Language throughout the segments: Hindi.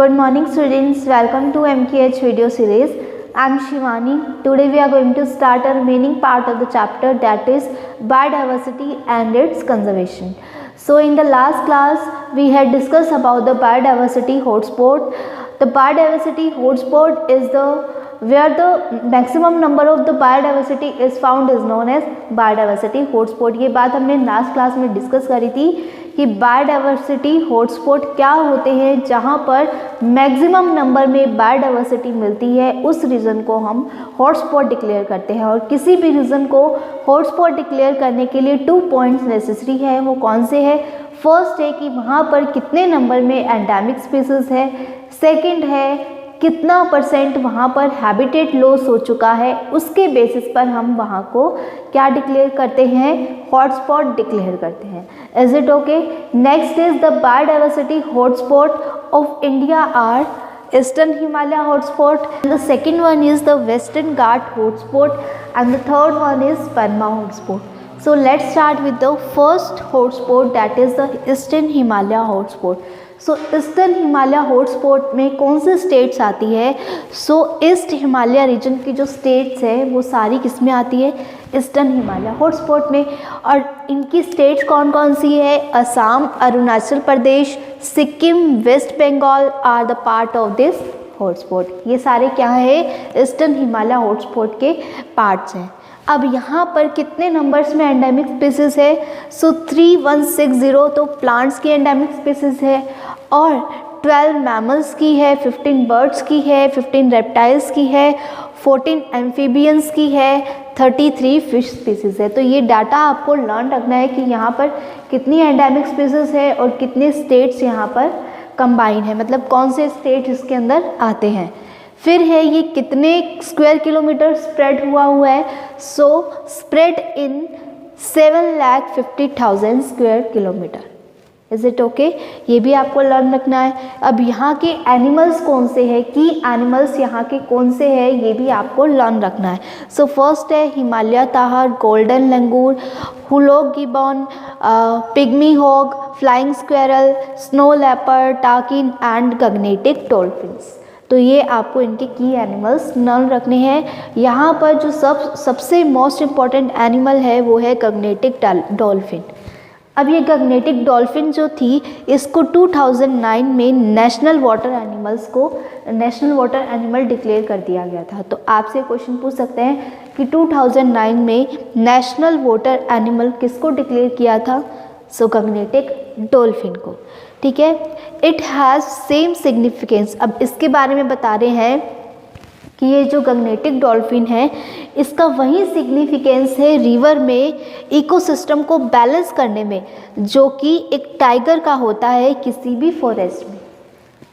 Good morning students, welcome to MKH video series. I am Shivani. Today we are going to start a remaining part of the chapter, that is biodiversity and its conservation. So in the last class we had discussed about the biodiversity hotspot. The biodiversity hotspot is where the maximum number of the biodiversity is found is known as biodiversity hotspot. ये बात हमने लास्ट क्लास में डिस्कस करी थी कि बायोडाइवर्सिटी हॉटस्पॉट क्या होते हैं, जहां पर मैक्सिमम नंबर में बायोडाइवर्सिटी मिलती है उस रीजन को हम हॉटस्पॉट डिक्लेयर करते हैं। और किसी भी रीजन को हॉटस्पॉट डिक्लेयर करने के लिए 2 पॉइंट्स नेसेसरी है। वो कौन से है? फर्स्ट है कि वहां पर कितने नंबर में एंडेमिक स्पीसीज है, सेकंड है कितना परसेंट वहाँ पर हैबिटेट लॉस हो चुका है, उसके बेसिस पर हम वहाँ को क्या डिक्लेयर करते हैं? हॉटस्पॉट डिक्लेयर करते हैं। Is it okay? Next is the biodiversity hotspot of India are eastern Himalaya hotspot, the second one is the western Ghat hotspot and the third one is Burma hotspot. So let's start with the first hotspot, that is the Eastern Himalaya hotspot. So eastern Himalaya hotspot में कौन सी स्टेट्स आती है? सो ईस्ट हिमालय रीजन की जो स्टेट्स है वो सारी किस में आती है? ईस्टर्न हिमालय हॉटस्पॉट में। और इनकी स्टेट्स कौन कौन सी है? Assam, Arunachal Pradesh, Sikkim, West Bengal are the part of this hotspot. ये सारे क्या है? ईस्टर्न हिमालय हॉटस्पॉट के पार्ट्स हैं. अब यहाँ पर कितने नंबर्स में एंडेमिक स्पीसीज है? सो 3160 तो प्लांट्स की एंडेमिक स्पीसीज है, और 12 मैमल्स की है, 15 बर्ड्स की है, 15 रेप्टाइल्स की है, 14 एम्फीबियंस की है, 33 फिश स्पीसीज है. तो ये डाटा आपको लर्न रखना है कि यहाँ पर कितनी एंडेमिक स्पीसीज है और कितने स्टेट्स यहाँ पर कंबाइन है, मतलब कौन से स्टेट इसके अंदर आते हैं. फिर है ये कितने स्क्वायर किलोमीटर स्प्रेड हुआ है? So spread in 7,50,000 square kilometre. Is it okay? ये भी आपको लर्न रखना है. अब यहाँ के एनिमल्स कौन से हैं, की एनिमल्स यहाँ के कौन से हैं, ये भी आपको लर्न रखना है. सो फर्स्ट है Himalaya tahr, golden langur, hoolock gibbon, pygmy hog, flying squirrel, snow leopard, takin and Gangetic dolphins. तो ये आपको इनके की एनिमल्स लर्न रखने हैं. यहाँ पर जो सबसे मोस्ट इम्पॉर्टेंट एनिमल है वो है गगनेटिक डॉल्फिन. अब ये गगनेटिक डॉल्फिन जो थी, इसको 2009 में नेशनल वाटर एनिमल डिक्लेयर कर दिया गया था. तो आपसे क्वेश्चन पूछ सकते हैं कि 2009 में नेशनल वाटर एनिमल किसको डिक्लेयर किया था? सो गगनेटिक डॉल्फिन को. ठीक है. It has same significance. अब इसके बारे में बता रहे हैं कि ये जो गगनेटिक डॉल्फिन है इसका वही सिग्निफिकेंस है रिवर में इकोसिस्टम को बैलेंस करने में, जो कि एक टाइगर का होता है किसी भी फॉरेस्ट में.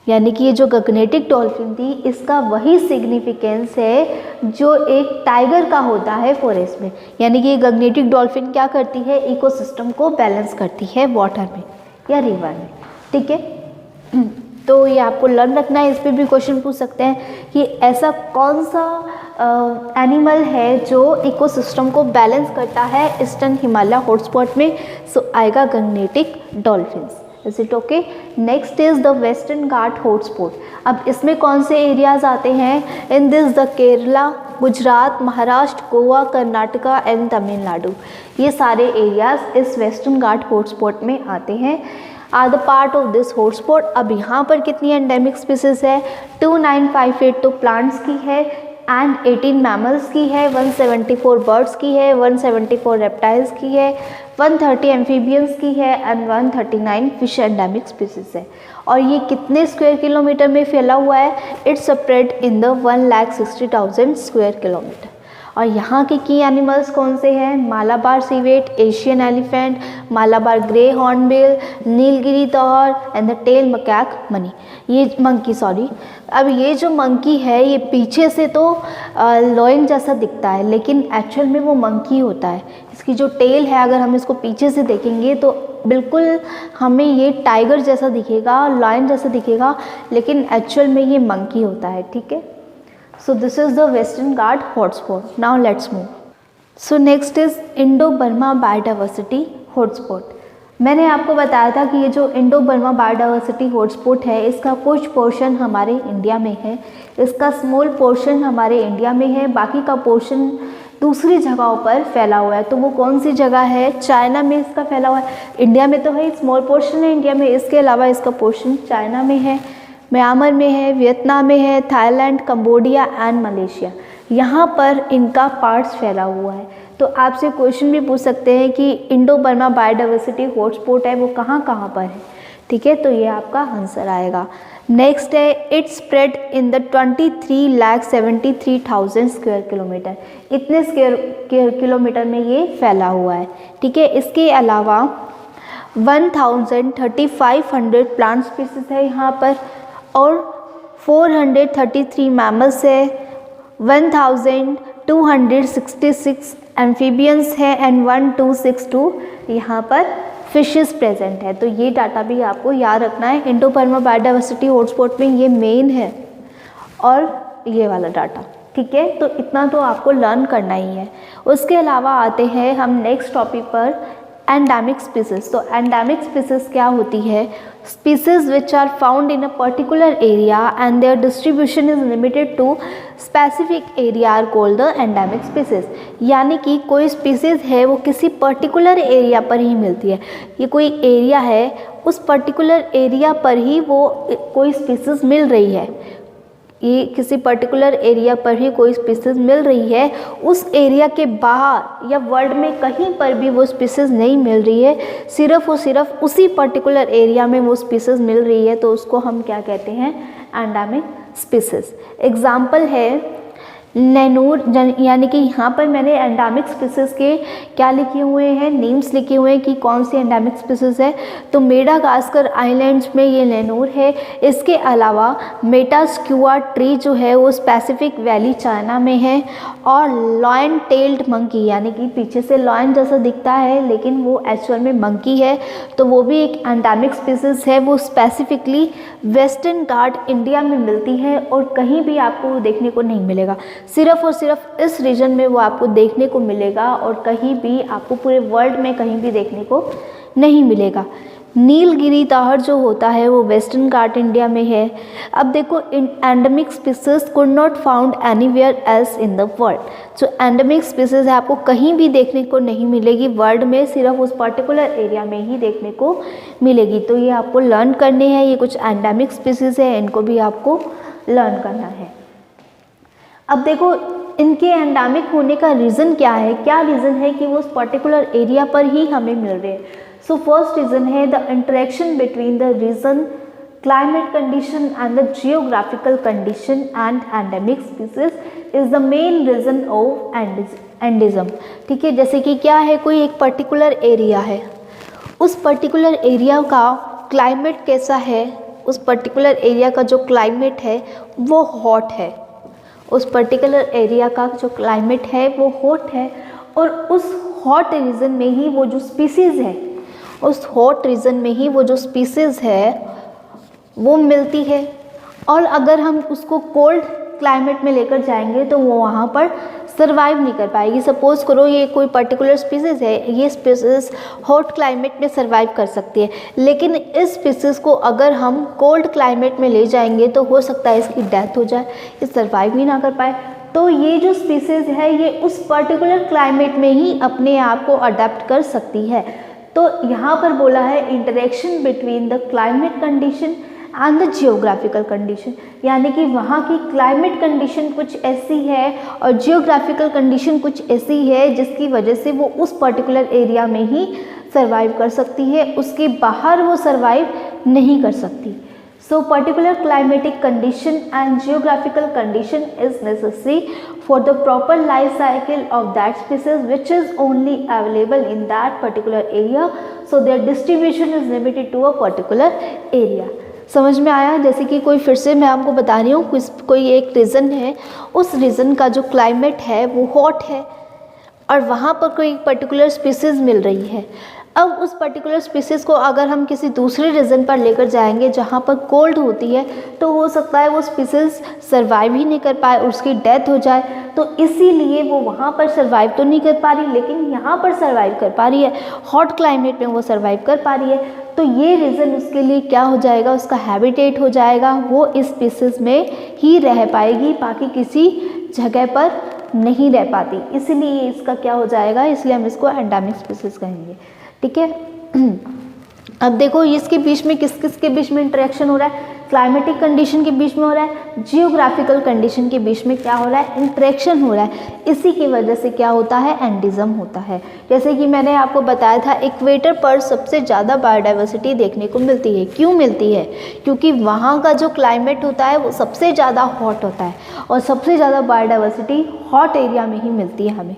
यानी कि ये जो गगनेटिक डॉल्फिन थी इसका वही सिग्निफिकेंस है जो एक टाइगर का होता है फॉरेस्ट में. यानी कि ये गगनेटिक डॉल्फिन क्या करती है? इकोसिस्टम को बैलेंस करती है वाटर में या रिवर में. ठीक है. तो ये आपको लर्न रखना है. इस पर भी क्वेश्चन पूछ सकते हैं कि ऐसा कौन सा एनिमल है जो इकोसिस्टम को बैलेंस करता है ईस्टर्न हिमालय हॉटस्पॉट में? सो आएगा Gangetic dolphins. Is it okay? Next is the western Ghat hotspot. अब इसमें कौन से एरियाज आते हैं? In this the Kerala, Gujarat, Maharashtra, Goa, Karnataka and Tamil Nadu. ये सारे एरियाज इस वेस्टर्न घाट हॉटस्पॉट में आते हैं, are the part of this hotspot. अब यहाँ पर कितनी एंडेमिक स्पीसीज है? 2958 तो प्लांट्स की है एंड 18 मैमल्स की है, 174 बर्ड्स की है, 174 रेप्टाइल्स की है, 130 एम्फीबियंस की है एंड 139 फिश एंडेमिक स्पीसीज है. और ये कितने स्क्वायर किलोमीटर में फैला हुआ है? It's spread in the 1,60,000 square kilometre. और यहाँ के की एनिमल्स कौन से हैं? Malabar civet, Asian elephant, Malabar grey hornbill, Nilgiri tahr and the tail macaque money. ये मंकी, सॉरी. अब ये जो मंकी है ये पीछे से तो लॉयन जैसा दिखता है, लेकिन एक्चुअल में वो मंकी होता है. इसकी जो टेल है अगर हम इसको पीछे से देखेंगे तो बिल्कुल हमें ये टाइगर जैसा दिखेगा, लॉयन जैसा दिखेगा, लेकिन एक्चुअल में ये मंकी होता है. ठीक है. So this is the Western Ghats hotspot. Now let's move. So next is Indo-Burma biodiversity hotspot. मैंने आपको बताया था कि ये जो इंडो बर्मा बायोडाइवर्सिटी हॉटस्पॉट है, इसका कुछ पोर्शन हमारे इंडिया में है, इसका स्मॉल पोर्शन हमारे इंडिया में है, बाकी का पोर्शन दूसरी जगहों पर फैला हुआ है। तो वो कौन सी जगह है? चाइना में इसका फैला हुआ है। इंडिया में तो है, स्मॉल पोर्शन है इंडिया में, इसके अलावा इसका पोर्शन चाइना में है, म्यांमार में है, वियतनाम में है, थाईलैंड, कंबोडिया एंड मलेशिया, यहाँ पर इनका पार्ट्स फैला हुआ है। तो आपसे क्वेश्चन भी पूछ सकते हैं कि इंडो बर्मा बायोडाइवर्सिटी हॉटस्पॉट है वो कहाँ कहाँ पर है, ठीक है, तो ये आपका आंसर आएगा। नेक्स्ट है, it spread in the 23,73,000 square kilometre, इतने स्क्वायर किलोमीटर में ये फैला हुआ है, ठीक है। इसके अलावा 1,3500 प्लांट स्पीसीज है यहाँ पर, और 433 मैमल्स है, 1,266 एम्फीबियंस है एंड 1,262 यहाँ पर फिशेस प्रेजेंट है। तो ये डाटा भी आपको याद रखना है। इंडो बर्मा बायोडाइवर्सिटी हॉटस्पॉट में ये मेन है और ये वाला डाटा, ठीक है। तो इतना तो आपको लर्न करना ही है। उसके अलावा आते हैं हम नेक्स्ट टॉपिक पर, एंडेमिक स्पीसीज। तो एंडेमिक स्पीसीज क्या होती है? Species which are found in a particular area and their distribution is limited to specific area are called the endemic species. यानी कि कोई स्पीसीज है वो किसी पर्टिकुलर एरिया पर ही मिलती है। ये कोई एरिया है, उस पर्टिकुलर एरिया पर ही वो कोई स्पीसीज मिल रही है, ये किसी पर्टिकुलर एरिया पर ही कोई स्पीसीज मिल रही है, उस एरिया के बाहर या वर्ल्ड में कहीं पर भी वो स्पीसीज नहीं मिल रही है, सिर्फ और सिर्फ उसी पर्टिकुलर एरिया में वो स्पीसीज मिल रही है, तो उसको हम क्या कहते हैं? Endemic species. एग्जाम्पल है नैनूर, यानी कि यहाँ पर मैंने एंडेमिक स्पीसीज के क्या लिखे हुए हैं, नेम्स लिखे हुए हैं कि कौन सी एंडेमिक स्पीसीज है। तो मेडागास्कर आइलैंड्स में ये नैनूर है। इसके अलावा मेटास्क्यूआ ट्री जो है वो स्पेसिफिक वैली चाइना में है। और लॉयन टेल्ड मंकी, यानी कि पीछे से लॉयन जैसा दिखता है लेकिन वो एक्चुअल में मंकी है, तो वो भी एक एंडेमिक स्पीसीज है। वो स्पेसिफिकली वेस्टर्न घाट इंडिया में मिलती है और कहीं भी आपको देखने को नहीं मिलेगा, सिर्फ और सिर्फ इस रीजन में वो आपको देखने को मिलेगा और कहीं भी आपको पूरे वर्ल्ड में कहीं भी देखने को नहीं मिलेगा। नीलगिरी ताहर जो होता है वो वेस्टर्न घाट इंडिया में है। अब देखो, endemic species could not found anywhere else in the world. जो एंडेमिक स्पीसीज है आपको कहीं भी देखने को नहीं मिलेगी वर्ल्ड में, सिर्फ उस पर्टिकुलर एरिया में ही देखने को मिलेगी। तो ये आपको लर्न करने हैं, ये कुछ एंडेमिक स्पीसीज है, इनको भी आपको लर्न करना है। अब देखो, इनके एंडेमिक होने का रीज़न क्या है? क्या रीज़न है कि वो उस पर्टिकुलर एरिया पर ही हमें मिल रहे हैं? सो फर्स्ट रीज़न है the interaction between the region, climate condition and the geographical condition and endemic species is the main reason of endemism. ठीक है, जैसे कि क्या है, कोई एक पर्टिकुलर एरिया है, उस पर्टिकुलर एरिया का क्लाइमेट कैसा है? उस पर्टिकुलर एरिया का जो क्लाइमेट है वो हॉट है, उस पर्टिकुलर एरिया का जो क्लाइमेट है वो हॉट है, और उस हॉट रीजन में ही वो जो स्पीसीज़ है, उस हॉट रीजन में ही वो जो स्पीसीज़ है वो मिलती है। और अगर हम उसको कोल्ड क्लाइमेट में लेकर जाएंगे तो वो वहाँ पर सर्वाइव नहीं कर पाएगी। सपोज़ करो ये कोई पर्टिकुलर स्पीसीज़ है, ये स्पीसीज़ हॉट क्लाइमेट में सर्वाइव कर सकती है, लेकिन इस स्पीसीज़ को अगर हम कोल्ड क्लाइमेट में ले जाएंगे तो हो सकता है इसकी डेथ हो जाए, ये सर्वाइव ही ना कर पाए। तो ये जो स्पीसीज़ है ये उस पर्टिकुलर क्लाइमेट में ही अपने आप को अडेप्ट कर सकती है। तो यहाँ पर बोला है interaction between the climate condition and the geographical condition, यानी कि वहाँ की क्लाइमेट कंडीशन कुछ ऐसी है और जियोग्राफिकल कंडीशन कुछ ऐसी है जिसकी वजह से वो उस पर्टिकुलर एरिया में ही सर्वाइव कर सकती है, उसके बाहर वो सर्वाइव नहीं कर सकती। So particular climatic condition and geographical condition is necessary for the proper life cycle of that species which is only available in that particular area, so their distribution is limited to a particular area। समझ में आया? जैसे कि कोई, फिर से मैं आपको बता रही हूँ, कोई एक रीजन है, उस रीजन का जो क्लाइमेट है वो हॉट है और वहाँ पर कोई पर्टिकुलर स्पीसीज़ मिल रही है। अब उस पर्टिकुलर स्पीसीज़ को अगर हम किसी दूसरे रीजन पर लेकर जाएंगे जहाँ पर कोल्ड होती है, तो हो सकता है वो स्पीसीज़ सर्वाइव ही नहीं कर पाए, उसकी डेथ हो जाए। तो इसीलिए वो वहाँ पर सर्वाइव तो नहीं कर पा रही, लेकिन यहाँ पर सर्वाइव कर पा रही है, हॉट क्लाइमेट में वो सर्वाइव कर पा रही है। तो ये रीज़न उसके लिए क्या हो जाएगा, उसका हैबिटेट हो जाएगा, वो इस स्पीसीज़ में ही रह पाएगी, बाकी किसी जगह पर नहीं रह पाती। इसलिए इसका क्या हो जाएगा, इसलिए हम इसको एंडेमिक स्पीसीज़ कहेंगे। ठीक है। अब देखो इसके बीच में किस किस के बीच में इंटरेक्शन हो रहा है, क्लाइमेटिक कंडीशन के बीच में हो रहा है, जियोग्राफिकल कंडीशन के बीच में क्या हो रहा है, इंटरेक्शन हो रहा है। इसी की वजह से क्या होता है, एंडिज्म होता है। जैसे कि मैंने आपको बताया था, इक्वेटर पर सबसे ज़्यादा बायोडाइवर्सिटी देखने को मिलती है। क्यों मिलती है, क्योंकि वहाँ का जो क्लाइमेट होता है वो सबसे ज़्यादा हॉट होता है और सबसे ज़्यादा बायोडाइवर्सिटी हॉट एरिया में ही मिलती है हमें।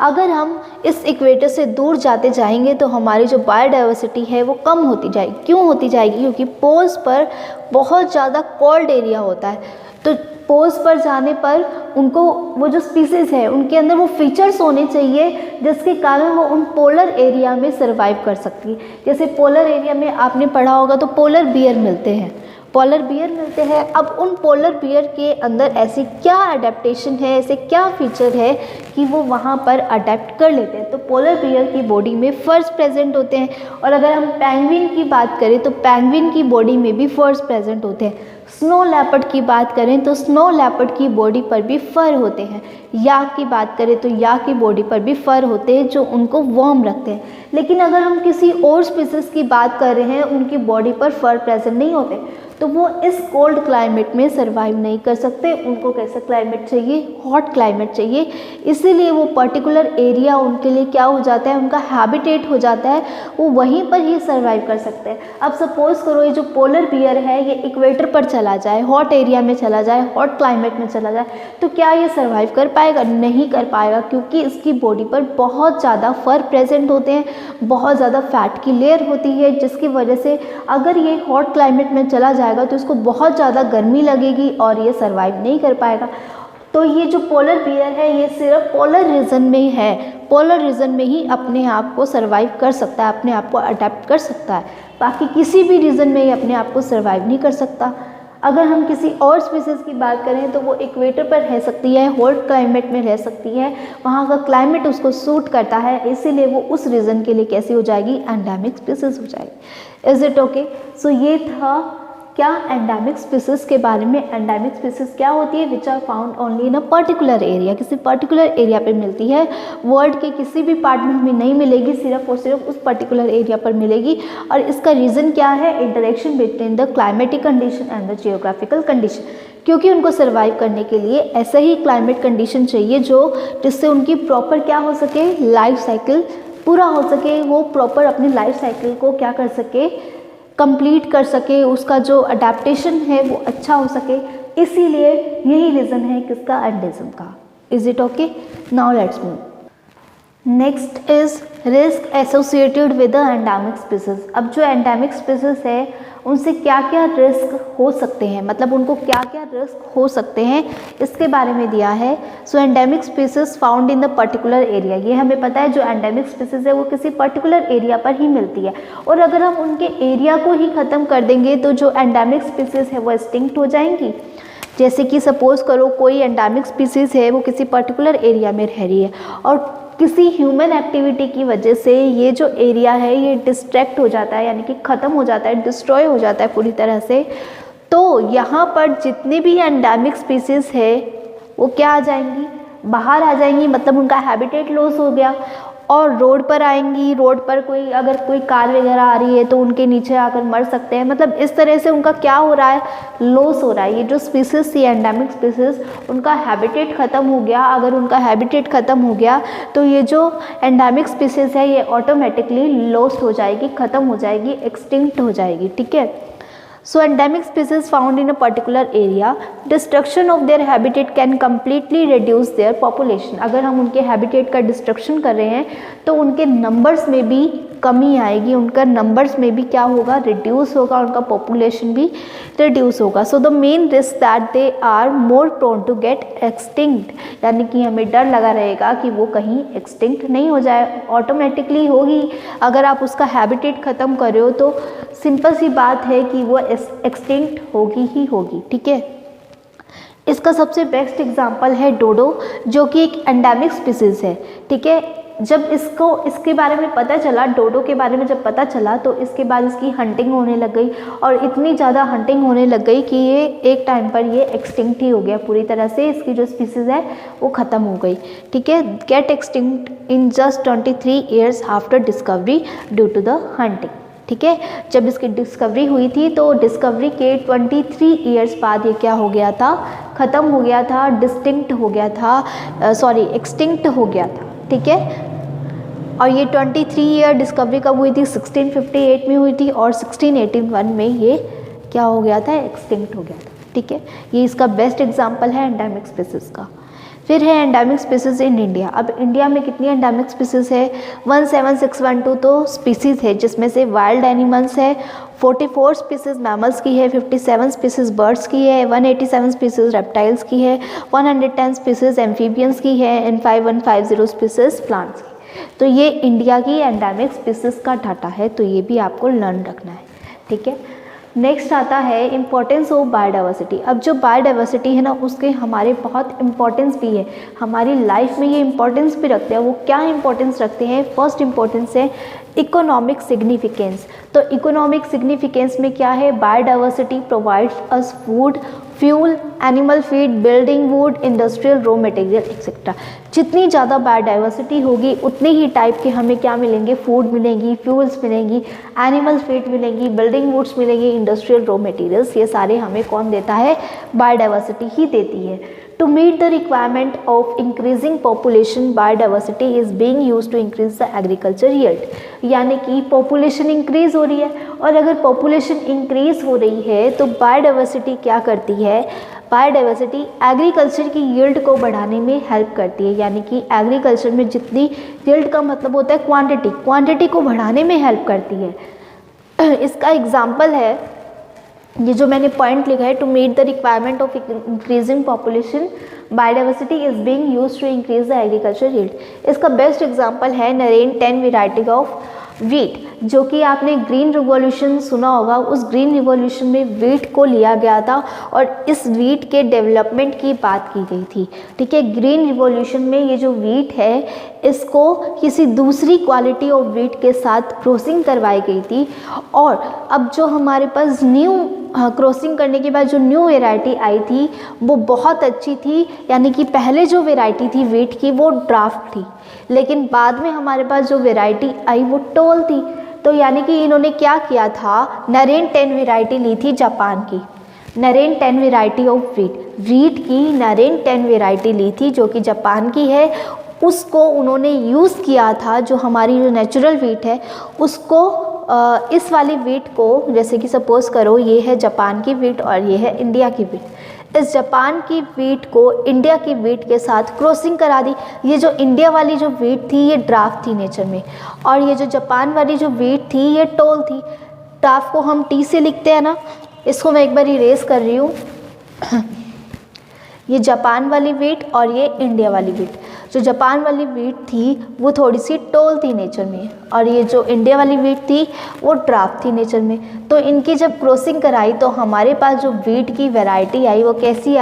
अगर हम इस इक्वेटर से दूर जाते जाएंगे तो हमारी जो बायोडाइवर्सिटी है वो कम होती जाएगी। क्यों होती जाएगी, क्योंकि पोल्स पर बहुत ज़्यादा कोल्ड एरिया होता है। तो पोल्स पर जाने पर उनको वो जो स्पीसीज़ है उनके अंदर वो फीचर्स होने चाहिए जिसके कारण वो उन पोलर एरिया में सर्वाइव कर सकती है। जैसे पोलर एरिया में आपने पढ़ा होगा तो पोलर बियर मिलते हैं, पोलर बियर मिलते हैं। अब उन पोलर बियर के अंदर ऐसी क्या अडेप्टेशन है, ऐसे क्या फीचर है कि वो वहाँ पर अडेप्ट कर लेते हैं। तो पोलर बियर की बॉडी में फर्स प्रेजेंट होते हैं, और अगर हम पेंगुइन की बात करें तो पेंगुइन की बॉडी में भी फर्स प्रेजेंट होते हैं। स्नो लेपर्ड की बात करें तो स्नो लेपर्ड की बॉडी पर भी फर होते हैं। याक की बात करें तो याक की बॉडी पर भी फर होते हैं जो उनको वार्म रखते हैं। लेकिन अगर हम किसी और स्पीसीज़ की बात कर रहे हैं, उनकी बॉडी पर फर प्रेजेंट नहीं होते, तो वो इस कोल्ड क्लाइमेट में सर्वाइव नहीं कर सकते। उनको कैसा क्लाइमेट चाहिए, हॉट क्लाइमेट चाहिए। इसीलिए वो पर्टिकुलर एरिया उनके लिए क्या हो जाता है, उनका हैबिटेट हो जाता है, वो वहीं पर ही सर्वाइव कर सकते हैं। अब सपोज करो ये जो पोलर बियर है ये इक्वेटर पर चला जाए, हॉट एरिया में चला जाए, हॉट क्लाइमेट में चला जाए, तो क्या ये सर्वाइव कर पाएगा? नहीं कर पाएगा, क्योंकि इसकी बॉडी पर बहुत ज़्यादा फर प्रेजेंट होते हैं, बहुत ज़्यादा फैट की लेयर होती है, जिसकी वजह से अगर ये हॉट क्लाइमेट में चला जाएगा तो इसको बहुत ज़्यादा गर्मी लगेगी और ये सर्वाइव नहीं कर पाएगा। तो ये जो पोलर बियर है ये सिर्फ पोलर रीजन में है, पोलर रीजन में ही अपने आप को सर्वाइव कर सकता है, अपने आप को अडेप्ट कर सकता है। बाकी किसी भी रीजन में ये अपने आप को सर्वाइव नहीं कर सकता। अगर हम किसी और स्पीसीज़ की बात करें तो वो इक्वेटर पर रह सकती है, हॉट क्लाइमेट में रह सकती है, वहाँ का क्लाइमेट उसको सूट करता है, इसीलिए वो उस रीजन के लिए कैसी हो जाएगी, एंडेमिक स्पीसीज़ हो जाएगी। Is it okay? सो ये था क्या एंडेमिक स्पीसीज़ के बारे में। एंडेमिक स्पीसीज़ क्या होती है, which are found only in a particular area, किसी पर्टिकुलर एरिया पे मिलती है, वर्ल्ड के किसी भी पार्ट में हमें नहीं मिलेगी, सिर्फ और सिर्फ उस पर्टिकुलर एरिया पर मिलेगी। और इसका रीज़न क्या है, interaction between the climatic condition and the geographical condition, क्योंकि उनको सर्वाइव करने के लिए ऐसा ही क्लाइमेट कंडीशन चाहिए जो जिससे उनकी प्रॉपर क्या हो सके, लाइफ साइकिल पूरा हो सके, वो प्रॉपर अपनी लाइफ साइकिल को क्या कर सके, कंप्लीट कर सके, उसका जो अडेप्टेशन है वो अच्छा हो सके। इसीलिए यही रीज़न है किसका, एंडिज्म का। Is it okay? Now let's move. Next is risk associated with the endemic species. अब जो एंडेमिक स्पीसीज़ है उनसे क्या क्या रिस्क हो सकते हैं, मतलब उनको क्या क्या रिस्क हो सकते हैं, इसके बारे में दिया है। So endemic species found in the particular area, ये हमें पता है जो एंडेमिक स्पीसीज़ है वो किसी पर्टिकुलर एरिया पर ही मिलती है, और अगर हम उनके एरिया को ही ख़त्म कर देंगे तो जो एंडेमिक स्पीसीज़ है वो एक्सटिंक्ट हो जाएंगी। जैसे कि सपोज़ करो कोई एंडेमिक स्पीसीज़ है वो किसी पर्टिकुलर एरिया में रह रही है और किसी ह्यूमन एक्टिविटी की वजह से ये जो एरिया है ये डिस्ट्रैक्ट हो जाता है, यानी कि ख़त्म हो जाता है, डिस्ट्रॉय हो जाता है पूरी तरह से, तो यहाँ पर जितनी भी एंडेमिक स्पीसीज़ है वो क्या आ जाएंगी, बाहर आ जाएंगी, मतलब उनका हैबिटेट लॉस हो गया और रोड पर आएंगी। रोड पर अगर कोई कार वगैरह आ रही है तो उनके नीचे आकर मर सकते हैं, मतलब इस तरह से उनका क्या हो रहा है, लॉस हो रहा है। ये जो स्पीसीज़ थी एंडेमिक स्पीसीज़, उनका हैबिटेट ख़त्म हो गया। अगर उनका हैबिटेट ख़त्म हो गया तो ये जो एंडेमिक स्पीसीज़ है ये ऑटोमेटिकली लॉस्ट हो जाएगी, ख़त्म हो जाएगी, एक्सटिंक्ट हो जाएगी। ठीक है। So endemic species found in a particular area, destruction of their habitat can completely reduce their population. अगर हम उनके habitat का destruction कर रहे हैं तो उनके numbers में भी कमी आएगी, उनका नंबर्स में भी क्या होगा, रिड्यूस होगा, उनका पॉपुलेशन भी रिड्यूस होगा। So the main risk that they are more prone to get extinct, यानी कि हमें डर लगा रहेगा कि वो कहीं एक्सटिंक्ट नहीं हो जाए, ऑटोमेटिकली होगी। अगर आप उसका हैबिटेट ख़त्म कर रहे हो तो सिंपल सी बात है कि वो एक्सटिंक्ट होगी ही होगी, ठीक है। इसका सबसे बेस्ट एग्जांपल है डोडो, जो कि एक एंडेमिक स्पीसीज़ है, ठीक है। जब इसके बारे में पता चला, डोडो के बारे में जब पता चला, तो इसके बाद इसकी हंटिंग होने लग गई, और इतनी ज़्यादा हंटिंग होने लग गई कि ये एक टाइम पर ये एक्सटिंक्ट ही हो गया पूरी तरह से, इसकी जो स्पीसीज़ है वो ख़त्म हो गई, ठीक है। Get extinct in just 23 years after discovery due to the hunting, ठीक है। जब इसकी डिस्कवरी हुई थी तो डिस्कवरी के 23 ईयर्स बाद ये क्या हो गया था, ख़त्म हो गया था, एक्सटिंक्ट हो गया था, ठीक है। और ये 23 ईयर डिस्कवरी कब हुई थी, 1658 में हुई थी, और 1681 में ये क्या हो गया था, एक्सटिंक्ट हो गया था, ठीक है। ये इसका बेस्ट एग्जांपल है एंडेमिक स्पीसीज़ का। फिर है एंडेमिक स्पीसीज़ इन इंडिया। अब इंडिया में कितनी एंडेमिक स्पीसीज़ है, 17612 तो स्पीसीज़ है, जिसमें से वाइल्ड एनिमल्स है 44 स्पीसीज़ मैमल्स की है, 57 स्पीसीज़ बर्ड्स की है, 187 स्पीसीज़ रेप्टाइल्स की है, 110 स्पीसीज़ एम्फीबियंस की है, एंड 5150 स्पीसीज़ प्लांट्स की। तो ये इंडिया की एंडेमिक स्पीसीज़ का डाटा है, तो ये भी आपको लर्न रखना है, ठीक है। नेक्स्ट आता है इम्पोर्टेंस ऑफ बायोडाइवर्सिटी। अब जो बायोडाइवर्सिटी है ना, उसके हमारे बहुत इम्पोर्टेंस भी है, हमारी लाइफ में ये इम्पोर्टेंस भी रखते हैं। वो क्या इम्पोर्टेंस रखते हैं, फर्स्ट इम्पोर्टेंस है इकोनॉमिक सिग्निफिकेंस। तो इकोनॉमिक सिग्निफिकेंस में क्या है, biodiversity provides us food, fuel, animal feed, building would, industrial raw material etcetera. जितनी ज़्यादा बायोडाइवर्सिटी होगी उतने ही टाइप के हमें क्या मिलेंगे, फूड मिलेंगी, फ्यूल्स मिलेंगी, एनिमल फीड मिलेंगी, बिल्डिंग वुड्स मिलेंगी, इंडस्ट्रियल रॉ मटेरियल्स, ये सारे हमें कौन देता है, बायोडाइवर्सिटी ही देती है। To meet the requirement of increasing population, biodiversity is being used to increase the agriculture yield। यानी कि पॉपुलेशन इंक्रीज हो रही है, और अगर पॉपुलेशन इंक्रीज हो रही है तो बायोडाइवर्सिटी क्या करती है, बायोडाइवर्सिटी एग्रीकल्चर की यील्ड को बढ़ाने में हेल्प करती है। यानी कि एग्रीकल्चर में जितनी यील्ड का मतलब होता है क्वांटिटी को बढ़ाने में हेल्प करती है। इसका एग्जाम्पल है ये जो मैंने पॉइंट लिखा है, to meet the requirement of increasing population, biodiversity is being used to increase the agriculture yield. इसका बेस्ट एग्जांपल है नरेन 10 वैरायटी ऑफ वीट, जो कि आपने ग्रीन रिवॉल्यूशन सुना होगा। उस ग्रीन रिवॉल्यूशन में वीट को लिया गया था और इस वीट के डेवलपमेंट की बात की गई थी, ठीक है। ग्रीन रिवॉल्यूशन में ये जो वीट है इसको किसी दूसरी क्वालिटी ऑफ वीट के साथ क्रॉसिंग करवाई गई थी, और अब जो हमारे पास न्यू क्रॉसिंग करने के बाद जो न्यू वैरायटी आई थी वो बहुत अच्छी थी। यानी कि पहले जो वैरायटी थी वीट की वो ड्राफ्ट थी, लेकिन बाद में हमारे पास जो वैरायटी आई वो टोल थी। तो यानी कि इन्होंने क्या किया था, नरेन 10 वैरायटी ली थी जापान की, नरेन 10 वैरायटी ऑफ वीट की नरेन 10 वैरायटी ली थी जो कि जापान की है। उसको उन्होंने यूज़ किया था, जो हमारी जो नेचुरल वीट है उसको इस वाली वीट को, जैसे कि सपोज़ करो ये है जापान की वीट और ये है इंडिया की वीट, इस जापान की वीट को इंडिया की वीट के साथ क्रॉसिंग करा दी। ये जो इंडिया वाली जो वीट थी ये ड्राफ्ट थी नेचर में, और ये जो जापान वाली जो वीट थी ये टोल थी। ड्राफ्ट को हम टी से लिखते हैं ना, इसको मैं एक बार इरेज कर रही हूँ। ये जापान वाली वीट और ये इंडिया वाली वीट। जो जापान वाली वीट थी वो थोड़ी सी टोल थी नेचर में, और ये जो इंडिया वाली वीट थी वो ड्राफ्ट थी नेचर में। तो इनकी जब क्रॉसिंग कराई तो हमारे पास जो वीट की वैरायटी आई वो कैसी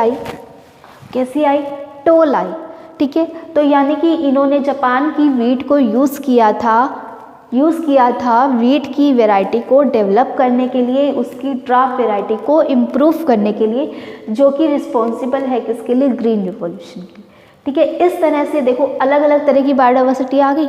आई, टोल आई, ठीक है। तो यानी कि इन्होंने जापान की वीट को यूज़ किया था वीट की वैरायटी को डेवलप करने के लिए, उसकी ड्राफ्ट वैरायटी को इम्प्रूव करने के लिए, जो कि रिस्पॉन्सिबल है किसके लिए, ग्रीन रिवॉल्यूशन के, ठीक है। इस तरह से देखो अलग अलग तरह की बायोडाइवर्सिटी आ गई।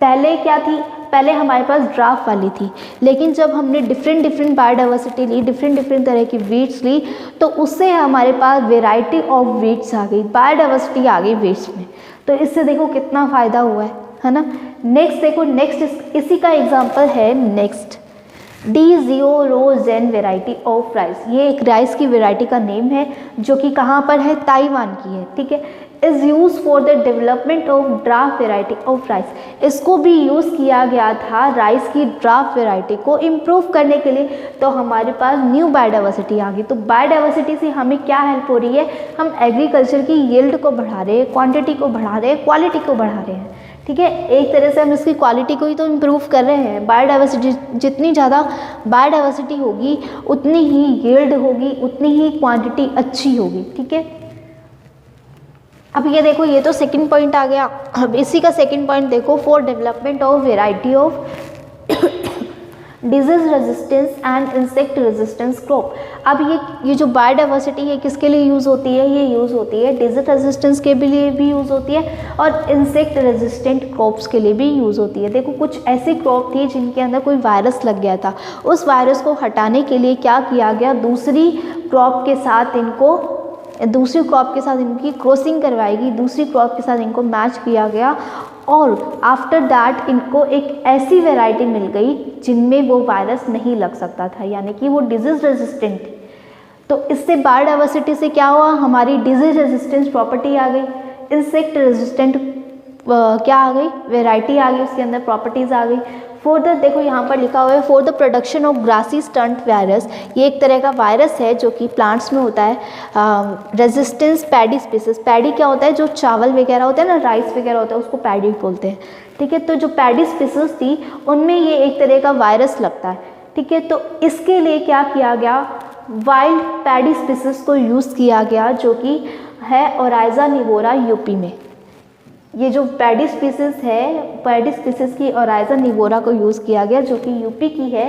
पहले क्या थी, पहले हमारे पास ड्राफ्ट वाली थी, लेकिन जब हमने डिफरेंट बायोडाइवर्सिटी ली, डिफरेंट तरह की वीट्स ली, तो उससे हमारे पास वेराइटी ऑफ वीट्स आ गई, बायोडाइवर्सिटी आ गई वीट्स में। तो इससे देखो कितना फ़ायदा हुआ है ना। नेक्स्ट देखो, नेक्स्ट इसी का एग्जाम्पल है नेक्स्ट डीजियोरोजेन वेराइटी ऑफ राइस। ये एक राइस की वेराइटी का नेम है जो कि कहाँ पर है, ताइवान की है, ठीक है। Is use for the development of draft variety of rice. इसको भी यूज़ किया गया था राइस की ड्राफ्ट वेराइटी को इम्प्रूव करने के लिए। तो हमारे पास न्यू बायोडाइवर्सिटी आ गई। तो बायोडाइवर्सिटी से हमें क्या हेल्प हो रही है, हम एग्रीकल्चर की यील्ड को बढ़ा रहे हैं, क्वांटिटी को बढ़ा रहे हैं, क्वालिटी को बढ़ा रहे हैं। ठीक है, एक तरह से हम इसकी क्वालिटी को ही तो इम्प्रूव कर रहे हैं। बायोडाइवर्सिटी, जितनी ज़्यादा बायोडाइवर्सिटी होगी उतनी ही यील्ड होगी, उतनी ही क्वांटिटी अच्छी होगी। ठीक है, अब ये देखो, ये तो सेकंड पॉइंट आ गया। अब इसी का सेकंड पॉइंट देखो, for development of variety of disease resistance and insect resistance crop. अब ये जो बायोडाइवर्सिटी है किसके लिए यूज़ होती है, ये यूज़ होती है डिजीज रेजिस्टेंस के लिए भी यूज़ होती है और इंसेक्ट रेजिस्टेंट क्रॉप्स के लिए भी यूज़ होती है। देखो, कुछ ऐसी क्रॉप थी जिनके अंदर कोई वायरस लग गया था, उस वायरस को हटाने के लिए क्या किया गया, दूसरी क्रॉप के साथ इनकी क्रॉसिंग करवाएगी, दूसरी क्रॉप के साथ इनको मैच किया गया और आफ्टर दैट इनको एक ऐसी वैरायटी मिल गई जिनमें वो वायरस नहीं लग सकता था, यानी कि वो डिजीज रेजिस्टेंट थी। तो इससे बायोडाइवर्सिटी से क्या हुआ, हमारी डिजीज रेजिस्टेंस प्रॉपर्टी आ गई, इंसेक्ट रेजिस्टेंट क्या आ गई, वैरायटी आ गई, उसके अंदर प्रॉपर्टीज़ आ गई। फॉर द, देखो यहाँ पर लिखा हुआ है, for the production of grassy stunt virus. ये एक तरह का वायरस है जो कि प्लांट्स में होता है। रेजिस्टेंस पैडी स्पीसीज, पैडी क्या होता है, जो चावल वगैरह होता है ना, राइस वगैरह होता है, उसको पैडी बोलते हैं। ठीक है, तो जो पैडी स्पीसीज थी उनमें ये एक तरह का वायरस लगता है। ठीक है, तो इसके लिए क्या किया गया, वाइल्ड पैडी स्पीसीज को यूज़ किया गया, जो कि है ओराइजा निवोरा यूपी में। ये जो पैडी स्पीसीज है, पैडी स्पीसीज की ओराइजा निवोरा को यूज़ किया गया, जो कि यूपी की है,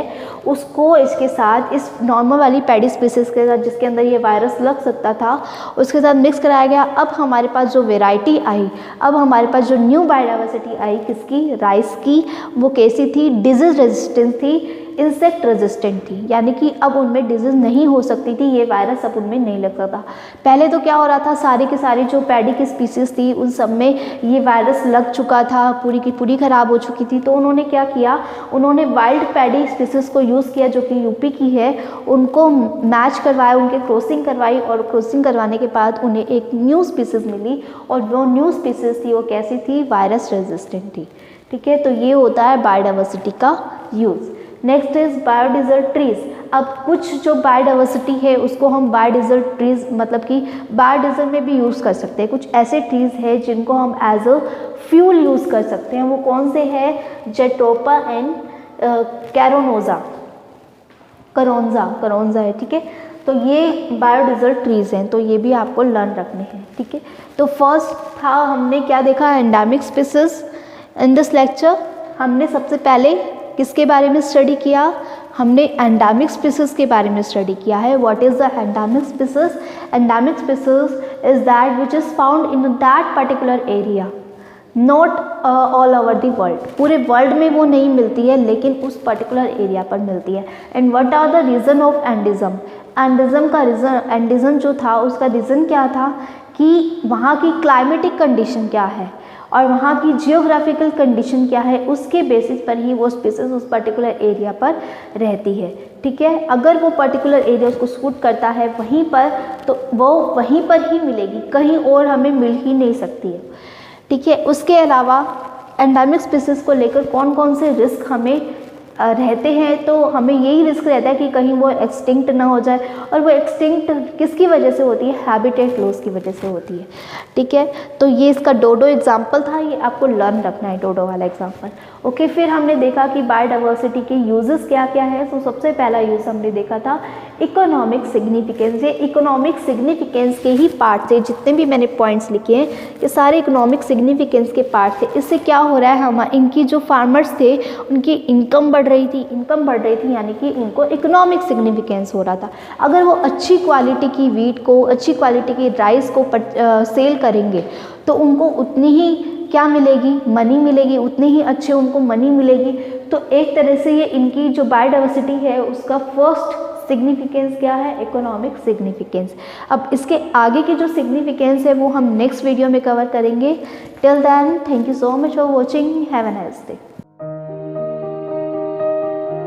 उसको इसके साथ, इस नॉर्मल वाली पैडी स्पीसीज के साथ जिसके अंदर ये वायरस लग सकता था, उसके साथ मिक्स कराया गया। अब हमारे पास जो वेराइटी आई, अब हमारे पास जो न्यू बायोडाइवर्सिटी आई किसकी, राइस की, वो कैसी थी, डिजीज रेजिस्टेंट थी, इंसेक्ट रेजिस्टेंट थी, यानी कि अब उनमें डिजीज़ नहीं हो सकती थी, ये वायरस अब उनमें नहीं लग सकता। पहले तो क्या हो रहा था, सारी की सारी जो पैडी की स्पीसीज थी उन सब में ये वायरस लग चुका था, पूरी की पूरी ख़राब हो चुकी थी। तो उन्होंने क्या किया, उन्होंने वाइल्ड पैडी स्पीसीज को यूज़ किया, जो कि यूपी की है, उनको मैच करवाया, उनके क्रॉसिंग करवाई और क्रॉसिंग करवाने के बाद उन्हें एक न्यू स्पीसीज मिली और वो न्यू स्पीसीज थी वो कैसी थी, वायरस रेजिस्टेंट थी। ठीक है, तो ये होता है बायोडाइवर्सिटी का use. Next is biodiesel trees. अब कुछ जो बायोडाइवर्सिटी है उसको हम बायोडिजल ट्रीज, मतलब कि बायोडीजल में भी यूज़ कर सकते हैं। कुछ ऐसे ट्रीज हैं जिनको हम एज अ फ्यूल यूज़ कर सकते हैं। वो कौन से हैं, जेट्रोपा एंड करोंजा है। ठीक है, तो ये बायोडीजल ट्रीज हैं, तो ये भी आपको लर्न रखने हैं। ठीक है, तो फर्स्ट था, हमने क्या देखा, endemic species. In this lecture हमने सबसे पहले किसके बारे में स्टडी किया, हमने एंडेमिक स्पीसीज के बारे में स्टडी किया है। What is the endemic species? Endemic species is that which is found in that particular area, not all over the world. पूरे वर्ल्ड में वो नहीं मिलती है, लेकिन उस पर्टिकुलर एरिया पर मिलती है। And what are the reason of endemism? Endemism का रीज़न, एंडिज्म जो था उसका रीज़न क्या था कि वहाँ की क्लाइमेटिक कंडीशन क्या है और वहाँ की जियोग्राफिकल कंडीशन क्या है, उसके बेसिस पर ही वो स्पीसीज उस पर्टिकुलर एरिया पर रहती है। ठीक है, अगर वो पर्टिकुलर एरिया उसको सूट करता है वहीं पर, तो वो वहीं पर ही मिलेगी, कहीं और हमें मिल ही नहीं सकती है। ठीक है, उसके अलावा एंडेमिक स्पीसीज को लेकर कौन कौन से रिस्क हमें रहते हैं, तो हमें यही रिस्क रहता है कि कहीं वो एक्सटिंक्ट ना हो जाए। और वो एक्सटिंक्ट किसकी वजह से होती है, हैबिटेट लॉस की वजह से होती है। ठीक है, तो ये इसका डोडो एग्जाम्पल था, ये आपको लर्न रखना है, डोडो वाला एग्जाम्पल। ओके, फिर हमने देखा कि बायोडाइवर्सिटी के यूजेस क्या क्या है। तो सबसे पहला यूज़ हमने देखा था इकोनॉमिक सिग्निफिकेंस। ये इकोनॉमिक सिग्निफिकेंस के ही पार्ट थे, जितने भी मैंने पॉइंट्स लिखे हैं ये सारे इकोनॉमिक सिग्निफिकेंस के पार्ट थे। इससे क्या हो रहा है, हम इनकी जो फार्मर्स थे उनकी इनकम बढ़ रही थी, यानी कि उनको इकोनॉमिक सिग्निफिकेंस हो रहा था। अगर वो अच्छी क्वालिटी की वीट को, अच्छी क्वालिटी की राइस को सेल करेंगे तो उनको उतनी ही क्या मिलेगी, मनी मिलेगी, उतनी ही अच्छे उनको मनी मिलेगी। तो एक तरह से ये इनकी जो बायोडाइवर्सिटी है उसका फर्स्ट सिग्निफिकेंस क्या है, इकोनॉमिक सिग्निफिकेंस। अब इसके आगे की जो सिग्निफिकेंस है वो हम नेक्स्ट वीडियो में कवर करेंगे। Till then, thank you so much for watching, have a nice day.